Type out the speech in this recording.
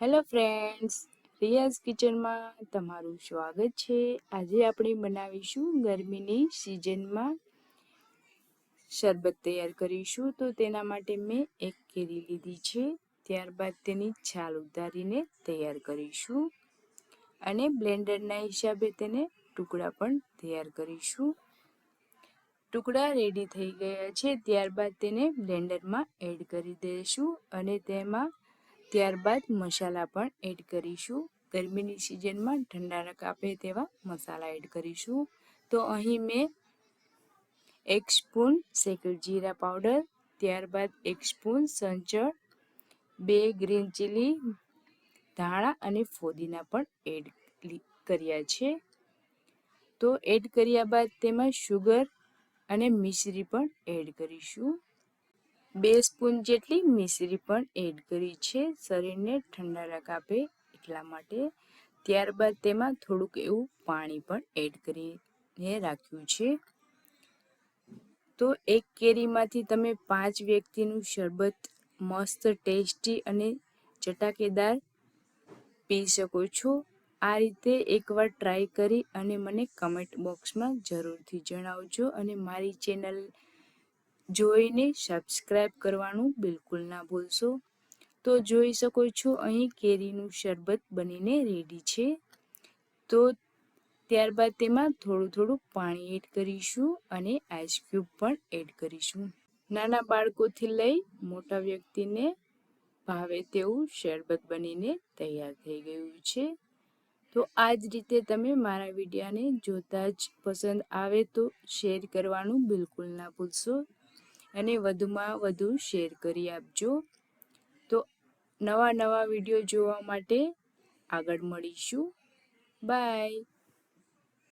Hello friends, રિયાઝ કિચનમાં તમારું સ્વાગત છે। આજે આપણે બનાવીશું ગરમીની સિઝનમાં શરબત તૈયાર કરીશું। તો તેના માટે મેં એક કેરી લીધી છે, ત્યારબાદ તેની છાલ ઉતારીને તૈયાર કરીશું અને બ્લેન્ડરના હિસાબે તેને ટુકડા પણ તૈયાર કરીશું। ટુકડા રેડી થઈ ગયા છે, ત્યારબાદ તેને બ્લેન્ડરમાં એડ કરી દઈશું અને તેમાં ત્યારબાદ મસાલા પણ એડ કરીશું। ગરમીની સિઝનમાં ઠંડાક આપે તેવા મસાલા એડ કરીશું। તો અહીં મેં 1 સ્પૂન શેકેલ જીરા પાવડર, ત્યારબાદ 1 સ્પૂન સંચળ, 2 ગ્રીન ચીલી, ધાણા અને ફોદીના પણ એડ કર્યા છે। તો એડ કર્યા બાદ તેમાં શુગર અને મિશ્રી પણ એડ કરીશું। 2 સ્પૂન જેટલી મિશ્રી પણ એડ કરી છે, શરીરને ઠંડાક આપે એટલા માટે। ત્યારબાદ તેમાં થોડુંક એવું પાણી પણ એડ કરીને રાખ્યું છે। તો એક કેરીમાંથી તમે 5 વ્યક્તિનું શરબત મસ્ત ટેસ્ટી અને ચટાકેદાર પી શકો છો। આ રીતે એકવાર ટ્રાય કરી અને મને કમેન્ટ બોક્સમાં જરૂરથી જણાવજો અને મારી ચેનલ જોઈને સબસ્ક્રાઈબ કરવાનું બિલકુલ ના ભૂલશો। તો જોઈ શકો છો અહીં કેરીનું શરબત બનીને રેડી છે। તો ત્યારબાદ તેમાં થોડું પાણી એડ કરીશું અને આઈસ ક્યુબ પણ એડ કરીશું। નાના બાળકોથી લઈ મોટા વ્યક્તિને ભાવે તેવું શરબત બનીને તૈયાર થઈ ગયું છે। તો આ જ રીતે તમે મારા વિડીયોને જોતા જ પસંદ આવે તો શેર કરવાનું બિલકુલ ના ભૂલશો અને વધુમાં વધુ શેર કરી આપજો। તો નવા વિડીયો જોવા માટે આગળ મળીશું। બાય।